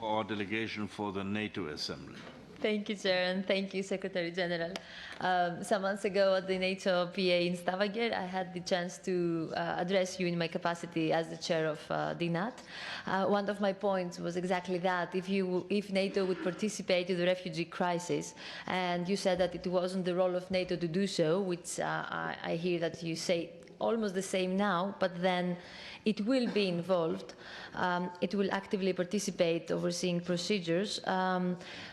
Our delegation for the NATO Assembly. Thank you, Chair, and thank you, Secretary General. Some months ago at the NATO PA in Stavanger, I had the chance to address you in my capacity as the Chair of DNAT. One of my points was exactly that, if NATO would participate in the refugee crisis, and you said that it wasn't the role of NATO to do so, which I hear that you say almost the same now, but then it will be involved. It will actively participate, overseeing procedures.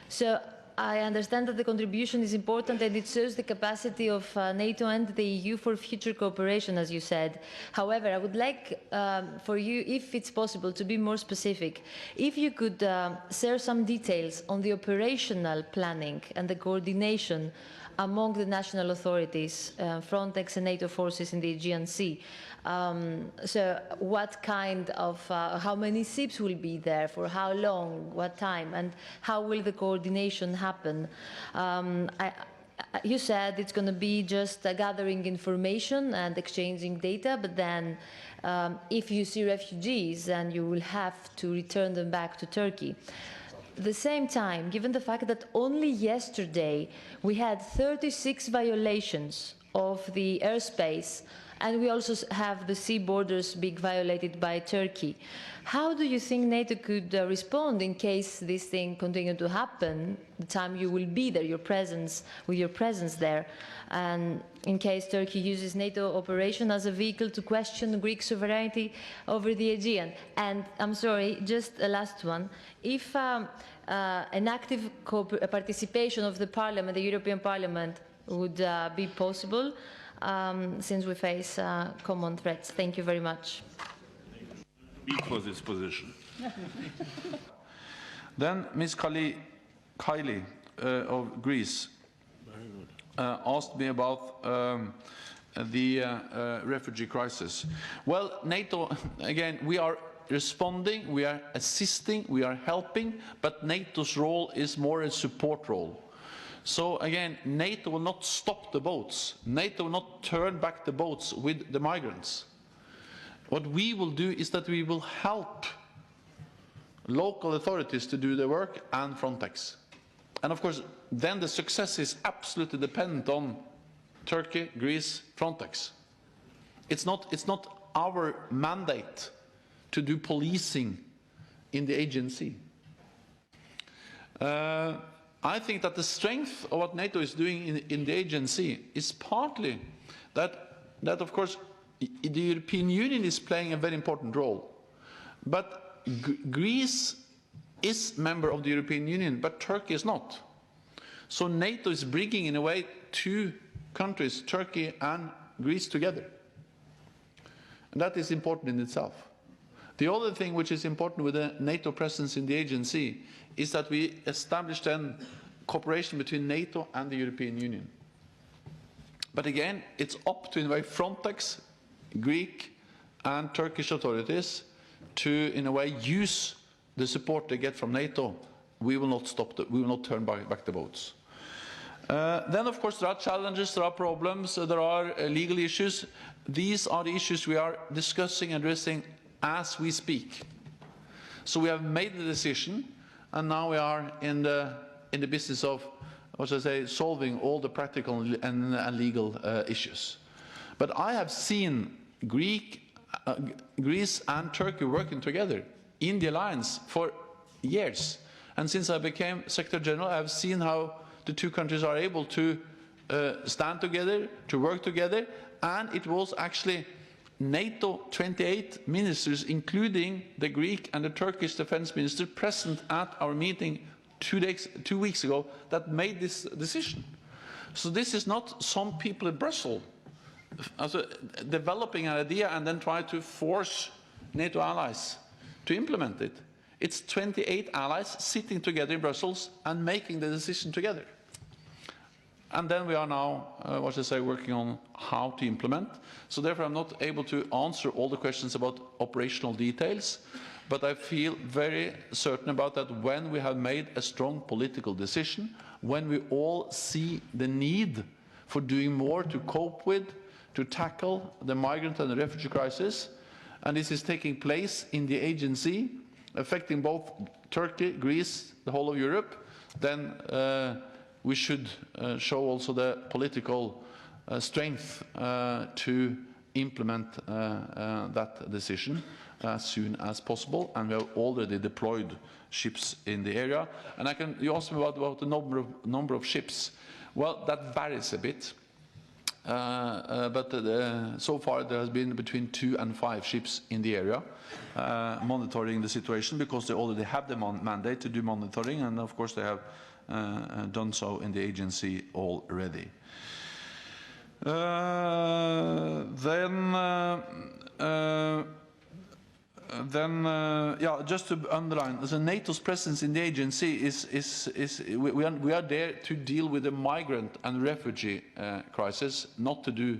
So I understand that the contribution is important and it shows the capacity of NATO and the EU for future cooperation, as you said. However, I would like for you, if it's possible, to be more specific. If you could share some details on the operational planning and the coordination among the national authorities, Frontex and NATO forces in the Aegean Sea. So what kind of, how many ships will be there, for how long, what time, and how will the coordination happen? You said it's going to be just gathering information and exchanging data, but then if you see refugees, then you will have to return them back to Turkey. At the same time, given the fact that only yesterday we had 36 violations of the airspace, and we also have the sea borders being violated by Turkey, how do you think NATO could respond in case this thing continues to happen, the time you will be there, with your presence there, and in case Turkey uses NATO operation as a vehicle to question Greek sovereignty over the Aegean? And I'm sorry, just a last one. If an active participation of the Parliament, the European Parliament, would be possible, since we face common threats. Thank you very much. Speak for this position. Then Ms. Kaili of Greece asked me about the refugee crisis. Well, NATO, again, we are responding, we are assisting, we are helping, but NATO's role is more a support role. So again, NATO will not stop the boats. NATO will not turn back the boats with the migrants. What we will do is that we will help local authorities to do their work and Frontex. And of course, then the success is absolutely dependent on Turkey, Greece, Frontex. It's not our mandate to do policing in the Aegean Sea. I think that the strength of what NATO is doing in the Aegean Sea is partly that of course, the European Union is playing a very important role. But Greece is a member of the European Union, but Turkey is not. So NATO is bringing, in a way, two countries, Turkey and Greece, together. And that is important in itself. The other thing which is important with the NATO presence in the Aegean Sea is that we establish then cooperation between NATO and the European Union. But again, it's up to, in a way, Frontex, Greek and Turkish authorities to, in a way, use the support they get from NATO. We will not stop we will not turn back the boats. Then, of course, there are challenges, there are problems, there are legal issues. These are the issues we are discussing and addressing as we speak. So we have made the decision, and now we are in the business of, what should I say, solving all the practical and legal issues. But I have seen Greece and Turkey working together in the alliance for years. And since I became Secretary General, I have seen how the two countries are able to stand together, to work together, and it was actually NATO 28 ministers, including the Greek and the Turkish defense minister, present at our meeting 2 weeks ago, that made this decision. So this is not some people in Brussels developing an idea and then try to force NATO allies to implement it. It's 28 allies sitting together in Brussels and making the decision together. And then we are now, what should I say, working on how to implement. So therefore I'm not able to answer all the questions about operational details, but I feel very certain about that when we have made a strong political decision, when we all see the need for doing more to cope with, to tackle the migrant and the refugee crisis, and this is taking place in the Aegean Sea, affecting both Turkey, Greece, the whole of Europe, then we should show also the political strength to implement that decision as soon as possible, and we have already deployed ships in the area. And you asked me about the number of ships. Well, that varies a bit, but so far there has been between 2 and 5 ships in the area monitoring the situation, because they already have the mandate to do monitoring, and of course they have done so in the Aegean Sea already. Yeah, just to underline, so NATO's presence in the Aegean Sea we are there to deal with the migrant and refugee crisis, not to do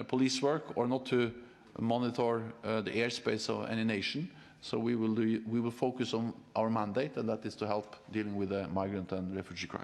police work or not to monitor the airspace of any nation. So we will focus on our mandate, and that is to help dealing with the migrant and refugee crisis.